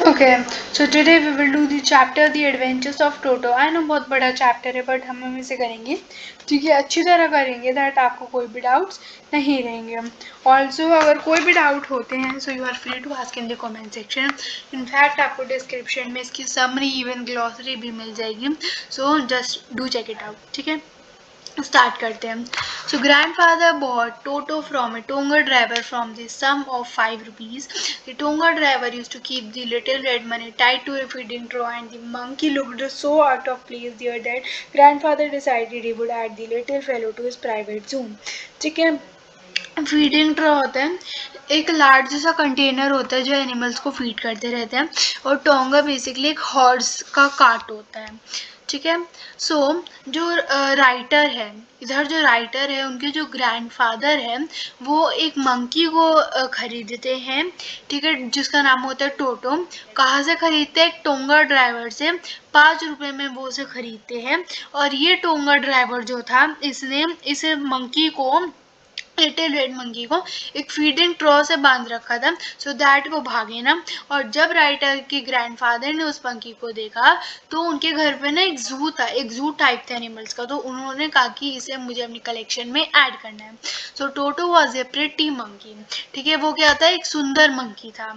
Okay, so today we will do the chapter The Adventures of Toto. I know बहुत बड़ा chapter है but हम इसे करेंगे ठीक है, अच्छी तरह करेंगे that आपको कोई भी doubts नहीं रहेंगे. Also अगर कोई भी doubt होते हैं so you are free to ask in the comment section. In fact आपको description में इसकी summary even glossary भी मिल जाएगी. So just do check it out. ठीक है, स्टार्ट करते हैं. So grandfather bought Toto from a tonga driver from the sum of 5 rupees. The Tonga driver used to keep the little red money tied to a feeding trough, and the monkey looked so out of place there that grandfather decided he would add the little fellow to his private zoom. ठीक है, feeding ट्रो होता है, एक large सा container होता है जो animals को फीड करते रहते हैं, और टोंगा बेसिकली एक हॉर्स का कार्ट होता है. ठीक है, सो जो राइटर है, इधर जो राइटर है उनके जो ग्रैंडफादर है वो एक मंकी को खरीदते हैं. ठीक है, जिसका नाम होता है टोटो. कहाँ से खरीदते हैं? एक टोंगा ड्राइवर से. 5 रुपए में वो उसे खरीदते हैं. और ये टोंगा ड्राइवर जो था इसने इस मंकी को, लिटिल रेड मंकी को एक फीडिंग ट्रॉ से बांध रखा था सो दैट वो भागे ना. और जब राइटर के ग्रैंडफादर ने उस मंकी को देखा तो उनके घर पे ना एक जू था, एक जू टाइप था एनिमल्स का, तो उन्होंने कहा कि इसे मुझे अपनी कलेक्शन में ऐड करना है. So Toto was a pretty monkey. ठीक है, वो क्या था? एक सुंदर मंकी था.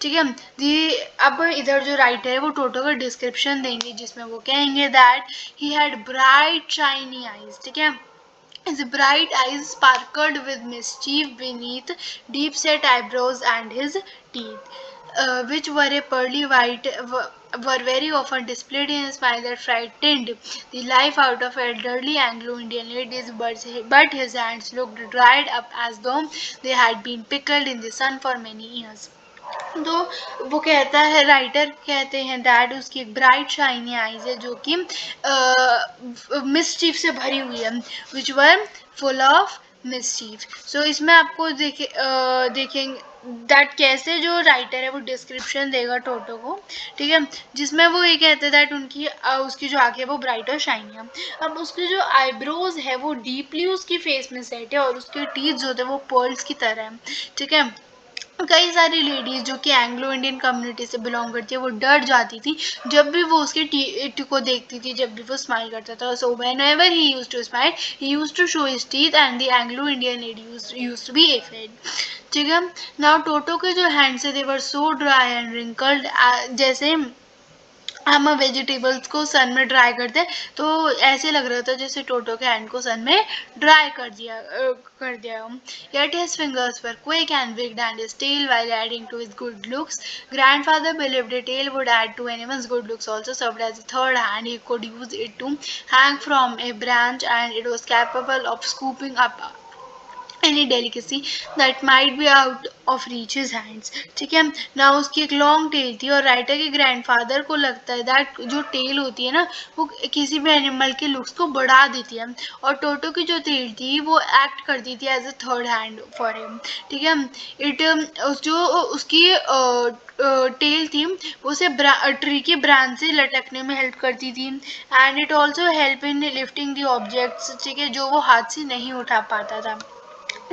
ठीक है, अब इधर जो राइटर है वो टोटो का डिस्क्रिप्शन देंगे जिसमें वो कहेंगे that he had bright shiny eyes. ठीक है, his bright eyes sparkled with mischief beneath deep-set eyebrows, and his teeth, which were a pearly white, were very often displayed in a smile that frightened the life out of elderly Anglo-Indian ladies, but his hands looked dried up as though they had been pickled in the sun for many years. तो वो कहता है, writer कहते हैं that उसकी एक bright shiny eyes है जो कि मिसचीफ से भरी हुई है, विच वर फुल ऑफ मिसचीफ. सो इसमें आपको देखेंगे दैट कैसे जो राइटर है वो डिस्क्रिप्शन देगा टोटो को. ठीक है, जिसमें वो ये कहते हैं दैट उसकी जो आंखें है वो ब्राइट और शाइनी है. अब उसके जो आईब्रोज है वो डीपली उसकी फेस में सेट है और उसके टीथ जो थे वो पर्ल्स की तरह है. ठीक है, कई सारी लेडीज जो कि एंग्लो इंडियन कम्युनिटी से बिलोंग करती है वो डर जाती थी जब भी वो उसके टीथ को देखती थी, जब भी वो स्माइल करता था. So whenever he used to smile he used to show his teeth and the Anglo Indian lady used to be afraid. ठीक है, नाउ टोटो के जो हैंड्स है they were so dry and wrinkled, जैसे हम vegetables को सन में dry करते हैं तो ऐसे लग रहा था जैसे टोटो के हैंड को सन में ड्राई कर दिया. Yet his fingers were quick and wigged and his tail while adding to his good looks. Grandfather believed a tail would add to anyone's good looks, also served as a third hand. He could use it to hang from a branch and it was capable of scooping up any delicacy that might be out of reach his hands. ठीक है ना, उसकी एक long tail थी और writer के grandfather को लगता है दैट जो टेल होती है ना वो किसी भी एनिमल के लुक्स को बढ़ा देती है, और टोटो की जो टेल थी वो एक्ट करती थी as a third hand for him. ठीक है, इट जो उसकी टेल थी वो उसे ट्री की ब्रांच से लटकने में हेल्प करती थी, and it also help in lifting the objects. ठीक है, जो वो हाथ से नहीं उठा पाता था.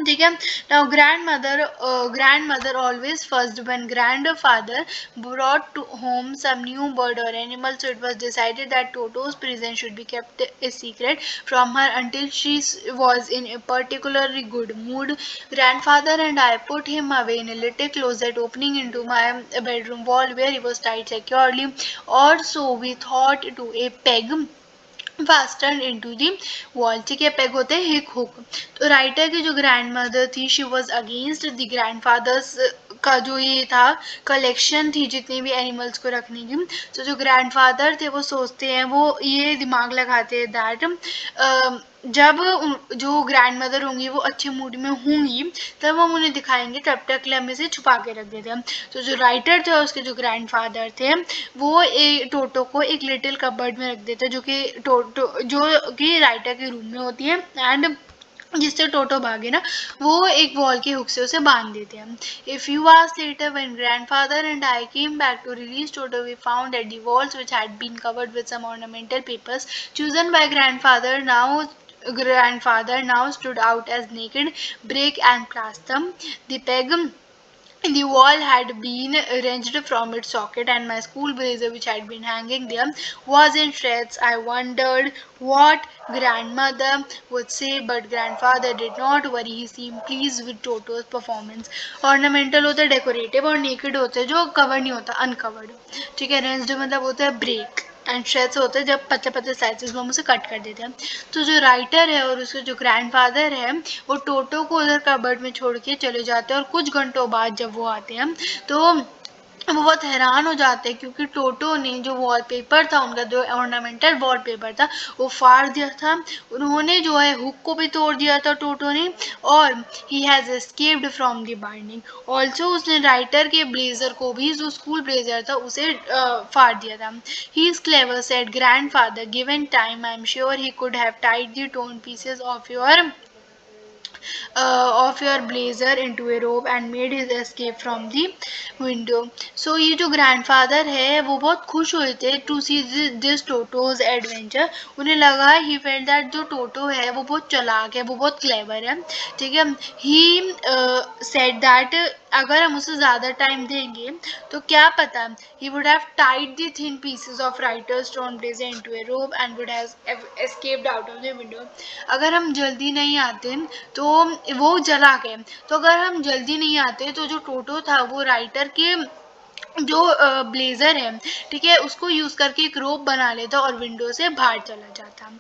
ठीक है, now grandmother always first when grandfather brought to home some new bird or animal, so it was decided that Toto's present should be kept a secret from her until she was in a particularly good mood. Grandfather and I put him away in a little closet opening into my bedroom wall where he was tied securely, or so we thought, to a peg fastened into the wall. ठीक है, peg होते हैं एक hook. तो writer की जो grand mother थी she was against the grandfathers का जो ये था कलेक्शन थी जितने भी एनिमल्स को रखने की. तो जो ग्रैंडफादर थे वो सोचते हैं, वो ये दिमाग लगाते हैं दैट जब जो ग्रैंड मदर होंगी वो अच्छे मूड में होंगी तब हम उन्हें दिखाएंगे, तब तक के लिए हम इसे छुपा के रख देते हैं. तो जो राइटर थे और उसके जो ग्रैंडफादर थे वो टोटो को एक लिटिल कबर्ड में रख देते हैं जो कि राइटर के रूम में होती है, एंड जिससे टोटो भागे ना वो एक वॉल के हुक से उसे बांध देते हैं. A few hours later, when grandfather and I came back to release Toto, we found that the walls, which had been covered with some ornamental papers chosen by grandfather now stood out as naked brick and plaster. The peg The wall had been wrenched from its socket, and my school blazer, which had been hanging there, was in shreds. I wondered what grandmother would say, but grandfather did not worry. He seemed pleased with Toto's performance. Ornamental होता है decorative, और naked होता है जो covered नहीं होता, uncovered. ठीक है, wrenched मतलब होता है break, एंड श्रेड्स होते हैं जब पतले पतले स्लाइसेस में हम उसे कट कर देते हैं. तो जो राइटर है और उसके जो ग्रैंडफादर है वो टोटो को उधर कबर्ड में छोड़ के चले जाते हैं, और कुछ घंटों बाद जब वो आते हैं तो वो बहुत हैरान हो जाते हैं क्योंकि टोटो ने जो वॉलपेपर था उनका, जो ऑर्नामेंटल वॉलपेपर था, वो फाड़ दिया था. उन्होंने जो है हुक को भी तोड़ दिया था टोटो ने, और he has escaped from the binding. Also उसने राइटर के ब्लेजर को भी, जो स्कूल ब्लेजर था, उसे फाड़ दिया था. He is clever said grandfather. Given time I am sure he could have tied the torn pieces of your blazer into a rope and made his escape from the window. So ये जो grandfather है वो बहुत खुश हुए थे to see this Toto's adventure. उन्हें लगा, he felt that जो टोटो है वो बहुत चालाक है, वो बहुत clever है. ठीक है, he said that अगर हम उसे ज़्यादा टाइम देंगे तो क्या पता, he would have tied the thin pieces of writer's torn blazer into a rope and would have escaped out of the window. अगर हम जल्दी नहीं आते तो वो जला गए. तो अगर हम जल्दी नहीं आते तो जो टोटो था वो राइटर के जो ब्लेजर है, ठीक है, उसको यूज करके एक रोप बना लेता और विंडो से बाहर चला जाता.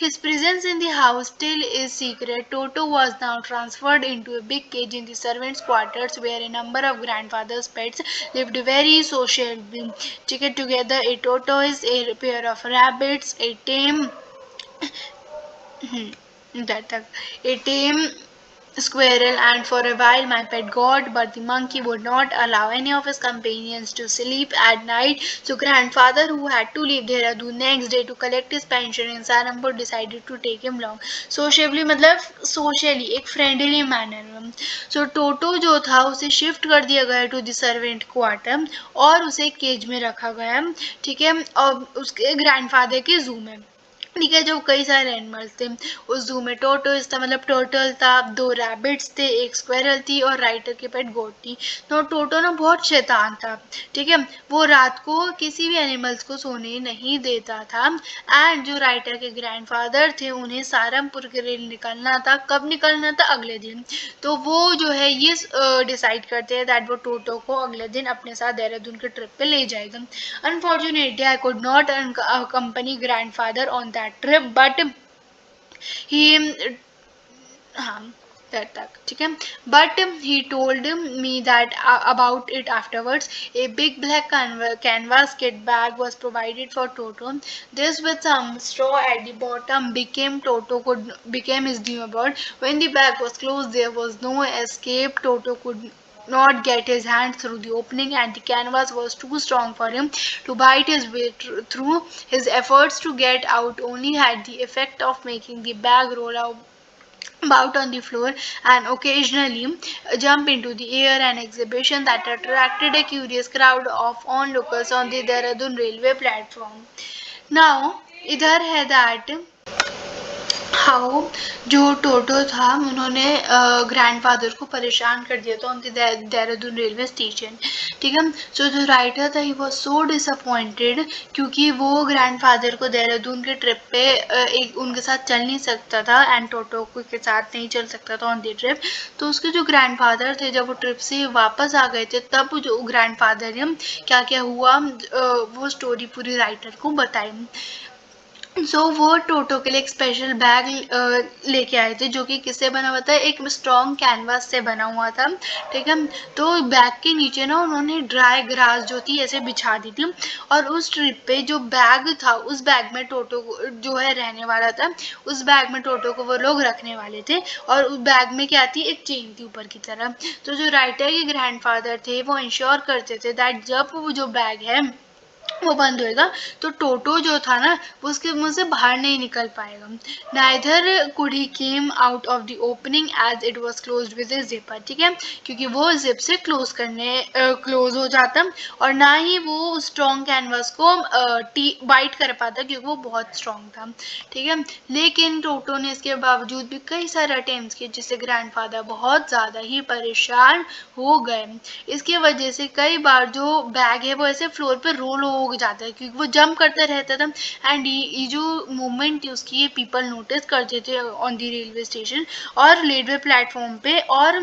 His presence in the house still is secret. Toto was now transferred into a big cage in the servants' quarters where a number of grandfather's pets lived very sociably. Together, a tortoise, a pair of rabbits, a tame a tame squirrel, and for a while my pet goat, but the monkey would not allow any of his companions to sleep at night. So grandfather, who had to leave Dehradun next day to collect his pension in Sarampur, decided to take him along. Sociably मतलब socially, एक friendly manner में. So Toto जो था उसे shift कर दिया गया to the servant quarter और उसे केज में रखा गया. ठीक है, और उसके ग्रैंडफादर के जू में. ठीक है, जो कई सारे एनिमल्स थे उस जू में. टोटोस था मतलब टर्टल था, 2 रैबिट्स थे, एक स्क्वेरल थी और राइटर की पेट गोट थी. तो टोटो ना बहुत शैतान था. ठीक है, वो रात को किसी भी एनिमल्स को सोने नहीं देता था. एंड जो राइटर के ग्रैंडफादर थे उन्हें सारंगपुर के लिए निकलना था. कब निकलना था? अगले दिन. तो वो जो है ये डिसाइड करते हैं दैट वो टोटो को अगले दिन अपने साथ देहरादून के ट्रिप पे ले जाएगा. Unfortunately I could not accompany grandfather on that trip, but he हाँ that तक. ठीक है, but he told me that about it afterwards. A big black canvas kit bag was provided for Toto. This with some straw at the bottom became his new abode. When the bag was closed there was no escape. Toto could not get his hand through the opening and the canvas was too strong for him to bite his way through. His efforts to get out only had the effect of making the bag roll about on the floor and occasionally jump into the air, an exhibition that attracted a curious crowd of onlookers on the Dehradun railway platform. Now, इधर है that how जो Toto था उन्होंने grandfather को परेशान कर दिया था on the Dehradun railway station. ठीक है, सो जो राइटर था ही वॉज सो डिसअपॉइंटेड क्योंकि वो ग्रैंडफादर को देहरादून के ट्रिप पे एक उनके साथ चल नहीं सकता था एंड टोटो के साथ नहीं चल सकता था ऑन द ट्रिप. तो उसके जो ग्रैंडफादर थे जब वो ट्रिप से वापस आ गए थे तब जो ग्रैंडफादर ने क्या क्या हुआ वो स्टोरी पूरी राइटर को बताई. सो वो टोटो के लिए एक स्पेशल बैग लेके आए थे जो कि किससे बना हुआ था, एक स्ट्रॉन्ग कैनवास से बना हुआ था. ठीक है, तो बैग के नीचे ना उन्होंने ड्राई ग्रास जो थी ऐसे बिछा दी थी और उस ट्रिप पे जो बैग था उस बैग में टोटो जो है रहने वाला था, उस बैग में टोटो को वो लोग रखने वाले थे और उस बैग में क्या थी, एक चेन थी ऊपर की तरफ. तो जो राइटर के ग्रैंडफादर थे वो इंश्योर करते थे दैट जब वो जो बैग है वो बंद होएगा, तो टोटो जो था ना वो उसके मुंह से बाहर नहीं निकल पाएगा. Neither could he came out of the opening as it was closed with a zipper. ठीक है, क्योंकि वो जिप से क्लोज हो जाता, और ना ही वो स्ट्रॉन्ग कैनवास को बाइट कर पाता क्योंकि वो बहुत स्ट्रॉन्ग था. ठीक है, लेकिन टोटो ने इसके बावजूद भी कई सारे अटेम्प्ट्स किए, जिससे ग्रैंडफादर बहुत ज़्यादा ही परेशान हो गए. इसकी वजह से कई बार जो बैग है वो ऐसे फ्लोर पे रोल हो जाता है क्योंकि वो जंप करता रहता था. एंड ये जो मूवमेंट थी उसकी ये पीपल नोटिस करते थे ऑन द रेलवे स्टेशन और रेलवे प्लेटफॉर्म पे, और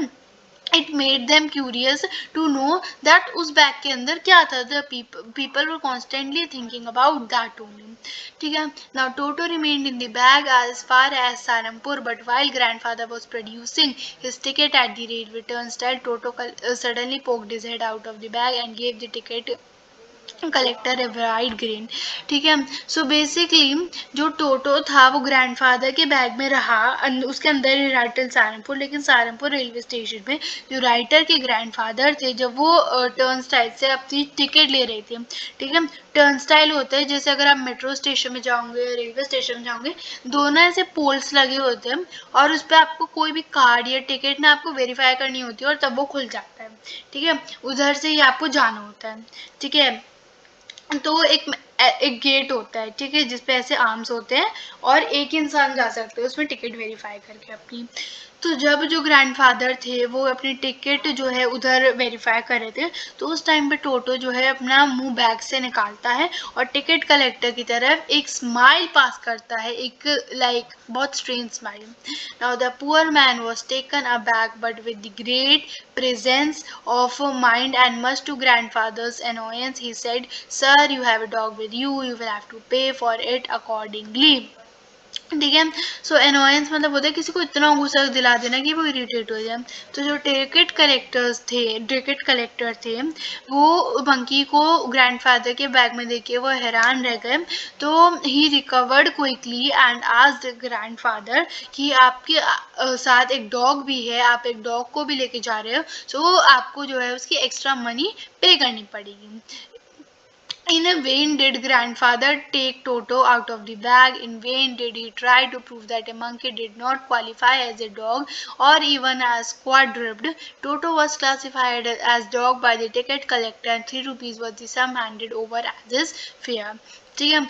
it made them curious to know that उस बैग के अंदर क्या था. The people were constantly thinking about that only. ठीक है, now Toto remained in the bag as far as Sarampur, but while grandfather was producing his ticket at the railway turnstile, Toto suddenly poked his head out of the bag and gave the ticket collector a bright green. ठीक है, so basically जो Toto था वो grandfather के bag में रहा, उसके अंदर ही रहा टिल सहारनपुर. लेकिन सहारनपुर रेलवे स्टेशन पे जो राइटर के ग्रैंडफादर थे, जब वो टर्न स्टाइल से अपनी टिकट ले रहे थे. ठीक है, टर्न स्टाइल होता है जैसे अगर आप मेट्रो स्टेशन में जाओगे या रेलवे स्टेशन में जाओगे, दोनों ऐसे पोल्स लगे होते हैं और उस पर आपको कोई भी कार्ड या टिकट ना आपको वेरीफाई करनी होती है और तब वो खुल जाता है. ठीक है, उधर से ही आपको जाना होता है. ठीक है, तो एक गेट होता है. ठीक है, जिसपे ऐसे आर्म्स होते हैं और एक इंसान जा सकते हैं उसमें टिकट वेरीफाई करके अपनी. तो जब जो ग्रैंडफादर थे वो अपनी टिकट जो है उधर वेरीफाई कर रहे थे, तो उस टाइम पे टोटो जो है अपना मुंह बैग से निकालता है और टिकट कलेक्टर की तरफ एक स्माइल पास करता है, एक लाइक बहुत strange smile. Now the poor man was taken aback but with the great presence of mind and much to grandfather's annoyance, he said, sir, you have a dog with you, you will have to pay for it accordingly. ठीक है, सो annoyance मतलब होता है किसी को इतना गुस्सा दिला देना कि वो इरिटेट हो जाए. तो जो टिकट कलेक्टर थे वो मंकी को ग्रैंडफादर के बैग में देख के वो हैरान रह गए. तो he recovered quickly and asked grandfather कि आपके साथ एक डॉग भी है, आप एक डॉग को भी लेके जा रहे हो, सो आपको जो है उसकी एक्स्ट्रा मनी पे करनी पड़ेगी. In vain did grandfather take Toto out of the bag. In vain did he try to prove that a monkey did not qualify as a dog or even as quadruped. Toto was classified as dog by the ticket collector and 3 rupees was the sum handed over as his fare. ठीक है,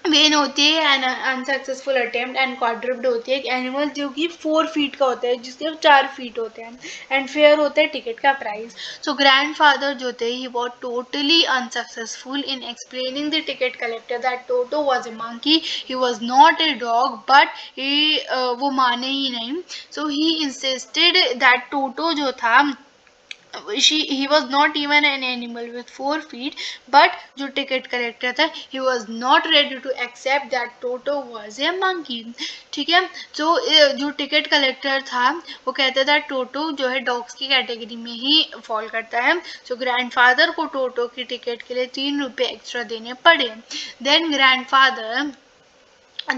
when होती है N unsuccessful attempt, and क्वाड्रप्ड होती है एक animal जो कि 4 feet का होता है जिसके 4 फीट होते हैं, एंड फेयर होता है टिकट का प्राइस. सो ग्रैंडफादर जो थे he was totally unsuccessful in explaining the ticket collector that toto was A monkey, he was not a dog, but he वो माने ही नहीं. सो ही इंसिस्टेड दैट टोटो जो था he was not even an animal with 4 feet, but जो ticket collector था he was not ready to accept that Toto was a monkey. ठीक है, तो जो टिकट कलेक्टर था वो कहता था टोटो जो है डॉग्स की कैटेगरी में ही फॉल करता है. सो ग्रैंडफादर को टोटो की टिकट के लिए 3 रुपये एक्स्ट्रा देने पड़े. Then grandfather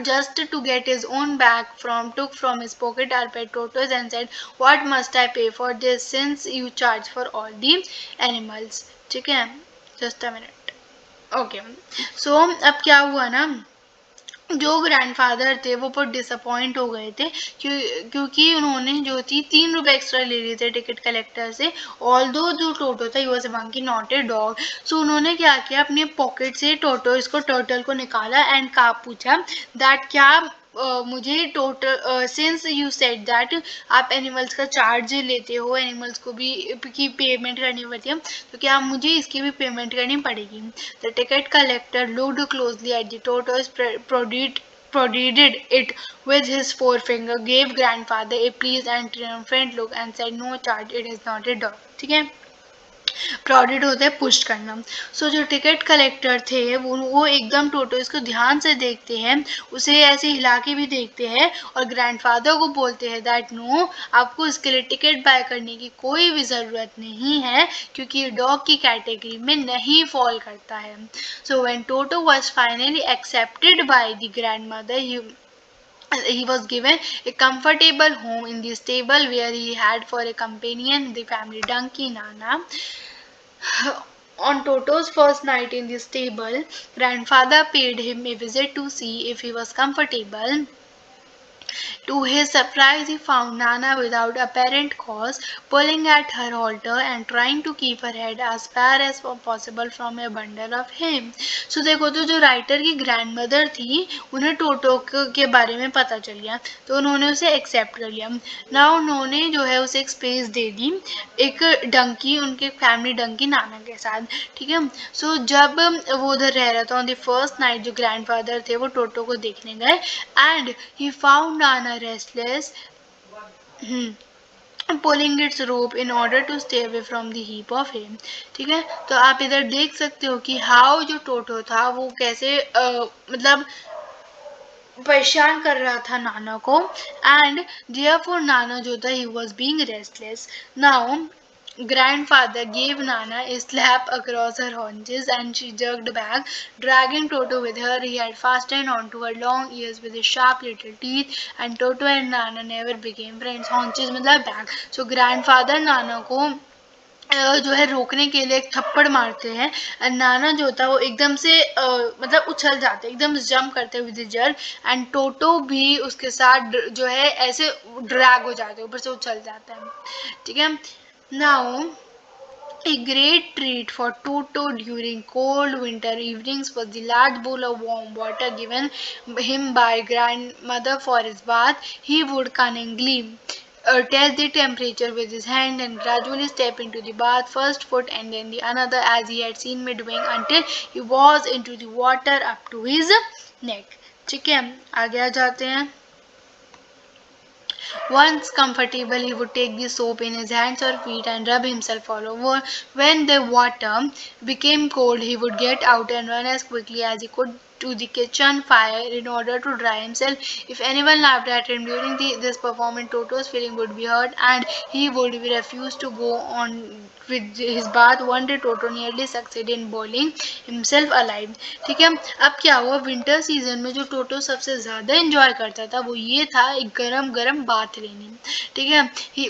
just to get his own bag took from his pocket our pet tortoise and said, what must I pay for this since you charge for all the animals. ठीक है, just a minute. Okay, सो अब क्या हुआ ना, जो grandfather थे वो बहुत डिसअपॉइंट हो गए थे क्योंकि उन्होंने जो थी 3 रुपये एक्स्ट्रा ले लिए थे टिकट कलेक्टर से, ऑल्दो जो टोटो था he was a monkey not a dog. So उन्होंने क्या किया, अपने पॉकेट से टर्टल को निकाला एंड कहा पूछा दैट क्या मुझे total since you said that आप एनिमल्स का चार्ज लेते हो, एनिमल्स को भी की पेमेंट करनी पड़ती है, तो क्या मुझे इसकी भी पेमेंट करनी पड़ेगी. The ticket collector looked closely at the Totos, prodded it with his forefinger, gave grandfather a pleased and triumphant look and said, no charge, it is not a dog. ठीक है, प्रॉडेड होता है पुश करना. सो जो ticket collector थे वो एकदम टोटो इसको ध्यान से देखते हैं, उसे ऐसे हिला के भी देखते हैं और ग्रैंडफादर को बोलते हैं दैट नो, आपको इसके लिए टिकट बाय करने की कोई भी ज़रूरत नहीं है क्योंकि ये डॉग की कैटेगरी में नहीं फॉल करता है. So when toto was finally accepted by the grandmother, he was given a comfortable home in the stable where he had for a companion the family donkey Nana. On Toto's first night in the stable, grandfather paid him a visit to see if he was comfortable. To his surprise, he found Nana without apparent cause, pulling at her halter and trying to keep her head as far as possible from a bundle of hay. So देखो तो जो writer की grandmother थी उन्हें टोटो के बारे में पता चल गया तो उन्होंने उसे एक्सेप्ट कर लिया ना उन्होंने जो है उसे एक स्पेस दे दी एक डंकी उनके फैमिली डंकी नाना के साथ ठीक है सो जब वो उधर रह रहा था ऑन द फर्स्ट नाइट जो ग्रैंडफादर थे वो टोटो को देखने गए and he found Nana restless pulling its rope in order to stay away from the heap of hay ठीक है तो आप इधर देख सकते हो कि हाउ जो टोटो था वो कैसे मतलब परेशान कर रहा था नाना को एंड therefore नाना जो था he was being restless now grandfather gave Nana a slap across her haunches and she jerked back, dragging Toto with her. He had fastened onto her long ears with his sharp little teeth, and Toto and Nana never became friends. Haunches मतलब back. So grandfather Nana को जो है रोकने के लिए एक थप्पड़ मारते हैं एंड नाना जो था वो एकदम से मतलब उछल जाते एकदम जंप करते विद जर्क एंड टोटो भी उसके साथ जो है ऐसे ड्रैग हो जाते ऊपर से उछल जाता है ठीक है now A great treat for Toto during cold winter evenings was the large bowl of warm water given him by grandmother for his bath. He would cunningly test the temperature with his hand and gradually step into the bath, first foot and then the another, as he had seen me doing until he was into the water up to his neck. ठीक है आगे आ जाते हैं Once comfortable, he would take the soap in his hands or feet and rub himself all over. When the water became cold, he would get out and run as quickly as he could to the kitchen fire in order to dry himself. If anyone laughed at him during this performance, Toto's feeling would be hurt and he would refuse to go on with his bath. One day Toto nearly succeeded in boiling himself alive. ठीक है अब क्या हुआ winter season में जो टोटो सबसे ज़्यादा enjoy करता था वो ये था एक गरम गरम बात लेनी ठीक है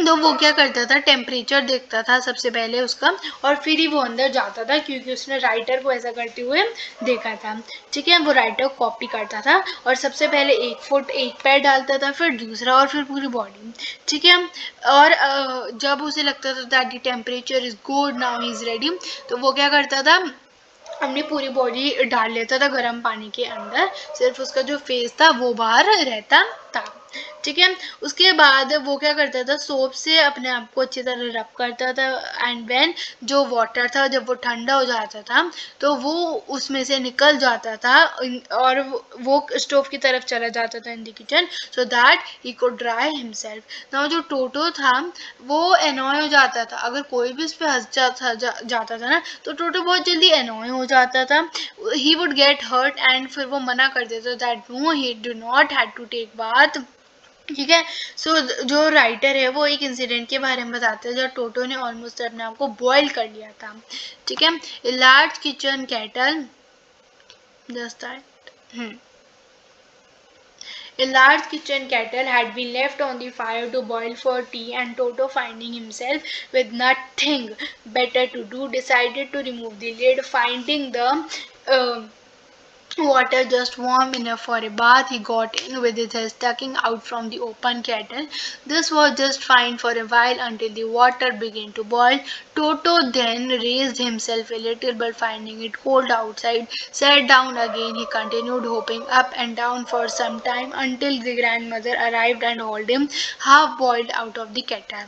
तो वो क्या करता था टेम्परेचर देखता था सबसे पहले उसका और फिर ही वो अंदर जाता था क्योंकि उसने राइटर को ऐसा करते हुए देखा था ठीक है वो राइटर कॉपी करता था और सबसे पहले एक फुट एक पैर डालता था फिर दूसरा और फिर पूरी बॉडी ठीक है और जब उसे लगता था that the temperature is good now he is ready तो वो क्या करता था अपनी पूरी बॉडी डाल लेता था गर्म पानी के अंदर सिर्फ उसका जो फेस था वो बाहर रहता था ठीक है उसके बाद वो क्या करता था सोप से अपने आप को अच्छी तरह रब करता था एंड व्हेन जो वाटर था जब वो ठंडा हो जाता था तो वो उसमें से निकल जाता था और वो स्टोव की तरफ चला जाता था in the kitchen so that he could dry himself now जो टोटो था वो एनॉय हो जाता था अगर कोई भी उस पर हंस जाता था ना तो टोटो बहुत जल्दी एनॉय हो जाता था he would get hurt and फिर वो मना कर देता that no he do not had to take bath ठीक है सो जो राइटर है वो एक इंसिडेंट के बारे में बताते हैं जब टोटो ने ऑलमोस्ट अपने आप को बॉयल कर लिया था ठीक है a large kitchen cattle just that A large kitchen kettle had been left on the fire to boil for tea, and Toto, finding himself with nothing better to do, decided to remove the lid. Finding the water just warm enough for a bath, he got in with his head sticking out from the open kettle. This was just fine for a while until the water began to boil. Toto then raised himself a little, but finding it cold outside, sat down again. He continued hopping up and down for some time until the grandmother arrived and hauled him half boiled out of the kettle.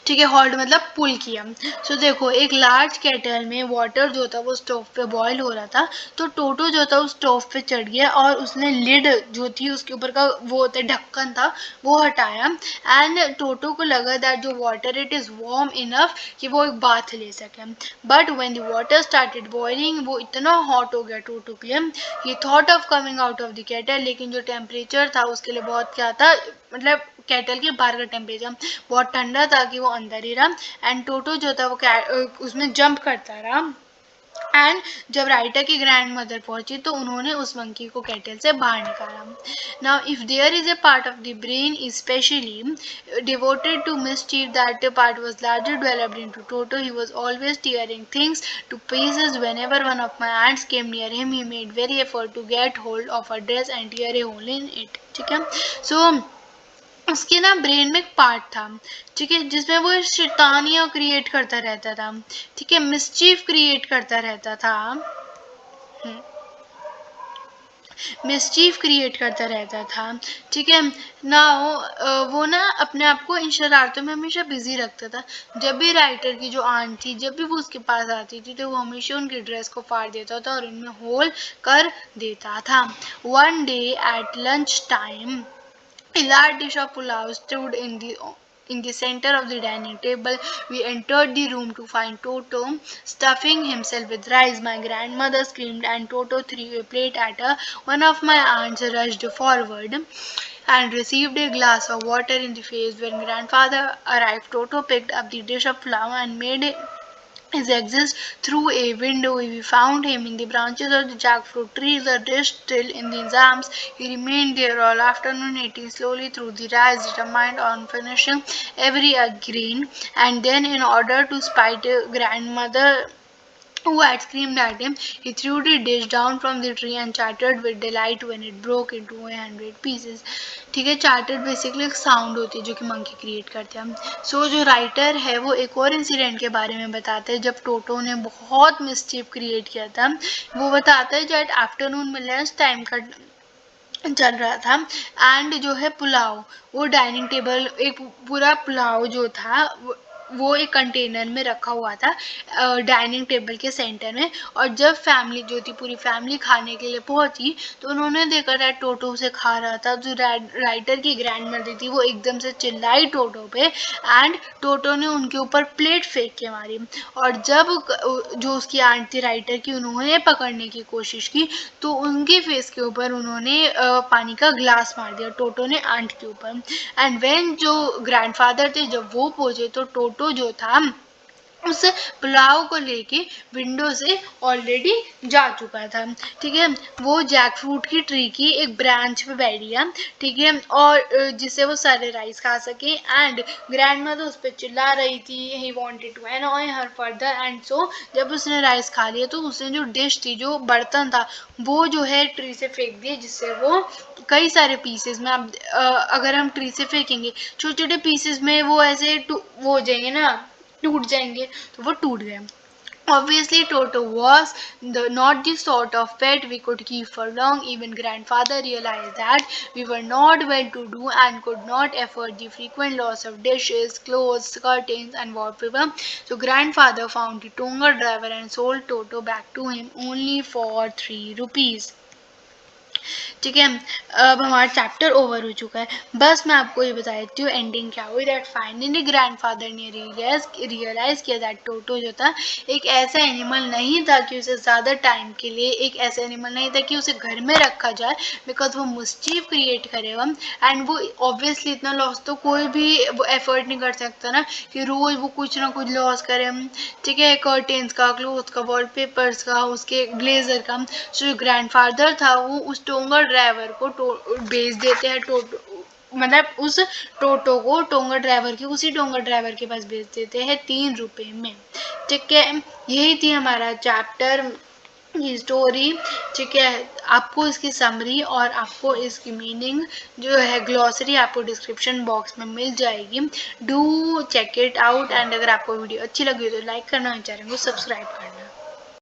ठीक है hold मतलब पुल किया सो देखो एक large kettle में water जो था वो स्टोव पे बॉईल हो रहा था तो टोटो जो था उस स्टोव पे चढ़ गया और उसने लिड जो थी उसके ऊपर का वो होता ढक्कन था वो हटाया एंड टोटो को लगा दैट जो water it is warm enough कि वो एक बाथ ले सके but when the water started boiling वो इतना हॉट हो गया टोटो के लिए ही thought of coming out of the kettle लेकिन जो टेम्परेचर था उसके लिए बहुत क्या था मतलब केटल के बाहर का टेम्परेचर बहुत ठंडा था कि वो अंदर ही रहा एंड टोटो जो था वो उसमें जंप करता रहा एंड जब राइटर की ग्रैंड मदर पहुंची तो उन्होंने उस मंकी को कैटल से बाहर निकाला. Now if there is a part of the brain specially devoted to mischief, that part was largely developed into Toto. He was always tearing things to pieces. Whenever one of my aunts came near him, he made very effort to get hold of her dress and tear a hole in it. ठीक है. So उसके ना brain में एक part था, ठीक है, जिसमें वो शैतानियाँ क्रिएट करता रहता था, ठीक है, मिसचीफ क्रिएट करता रहता था, मिसचीफ क्रिएट करता रहता था. ठीक है. नाउ वो ना अपने आप को इन शरारतों में हमेशा बिजी रखता था. जब भी राइटर की जो आंट थी, जब भी वो उसके पास आती थी तो वो हमेशा उनकी ड्रेस को फाड़ देता था और उनमें होल कर देता था. One day at lunch time a large dish of pulao stood in the center of the dining table. We entered the room to find Toto stuffing himself with rice. My grandmother screamed and Toto threw a plate at her. One of my aunts rushed forward and received a glass of water in the face. When grandfather arrived, Toto picked up the dish of pulao and made his exit through a window. We found him in the branches of the jackfruit trees, a dish still in his arms. He remained there all afternoon, eating slowly through the rice, determined on finishing every grain. And then, in order to spite grandmother who had screamed at him, he threw the dish down from the tree and chattered with delight when it broke into 100 pieces. ठीक है. Chartered basically एक sound होती है जो कि monkey create करते हैं. सो जो राइटर है वो एक और इंसिडेंट के बारे में बताते हैं जब टोटो ने बहुत मिसचीफ क्रिएट किया था. वो बताता है जब आफ्टरनून में लंच टाइम का चल रहा था एंड जो है पुलाव, वो डाइनिंग टेबल, एक पूरा पुलाव जो था वो एक कंटेनर में रखा हुआ था डाइनिंग टेबल के सेंटर में. और जब फैमिली जो थी पूरी फैमिली खाने के लिए पहुंची तो उन्होंने देखा था टोटो उसे खा रहा था. जो राइटर की ग्रैंड मदर थी वो एकदम से चिल्लाई टोटो पे एंड टोटो ने उनके ऊपर प्लेट फेंक के मारी. और जब जो उसकी आंट थी राइटर की, उन्होंने पकड़ने की कोशिश की तो उनके फेस के ऊपर उन्होंने पानी का ग्लास मार दिया टोटो ने आंट के ऊपर. एंड व्हेन जो ग्रैंडफादर थे जब वो पहुंचे तो टोटो जो था उस पुलाव को लेके विंडो से ऑलरेडी जा चुका था. ठीक है. वो जैकफ्रूट की ट्री की एक ब्रांच पे बैठ गया. ठीक है. और जिससे वो सारे राइस खा सके एंड ग्रैंड मदर उस पर चिल्ला रही थी. He wanted to annoy her further and so जब उसने राइस खा लिया तो उसने जो डिश थी, जो बर्तन था, वो जो है ट्री से फेंक दिए, जिससे वो कई सारे पीसेस में अब अगर हम ट्री से फेंकेंगे छोटे छोटे पीसेस में वो ऐसे वो हो जाएंगे ना, टूट जाएंगे. तो वो टूट गए. Obviously, Toto was not the sort of pet we could keep for long. Even grandfather realized that we were not well to do and could not afford the frequent loss of dishes, clothes, curtains, and wallpaper. So grandfather found the Tonga driver and sold Toto back to him only for 3 rupees. ठीक है. अब हमारा chapter over हो चुका है. बस मैं आपको ये बता देती हूँ एंडिंग क्या हुई. दैट फाइनली ग्रैंडफादर ने रियलाइज किया दैट टोटो जो था एक ऐसा एनिमल नहीं था कि उसे ज़्यादा टाइम के लिए, एक ऐसा एनिमल नहीं था कि उसे घर में रखा जाए बिकॉज वो मिसचीफ क्रिएट करेगा. एंड वो ऑब्वियसली इतना लॉस तो कोई भी वो एफर्ट नहीं कर सकता ना कि रोज़ वो कुछ ना कुछ लॉस करे. ठीक है. कर्टेन्स का, क्लोथ का, वॉलपेपर्स का, उसके ब्लेजर का. जो ग्रैंडफादर था वो उस टोंगा ड्राइवर को बेच देते हैं. मतलब उस टोटो को टोंगा ड्राइवर के उसी टोंगा ड्राइवर के पास बेच देते हैं 3 रुपए में. ठीक है. यही थी हमारा चैप्टर की स्टोरी. ठीक है. आपको इसकी समरी और आपको इसकी मीनिंग जो है ग्लॉसरी आपको डिस्क्रिप्शन बॉक्स में मिल जाएगी. Do check it out and अगर आपको वीडियो अच्छी लगी हो तो लाइक करना और चैनल को सब्सक्राइब करना.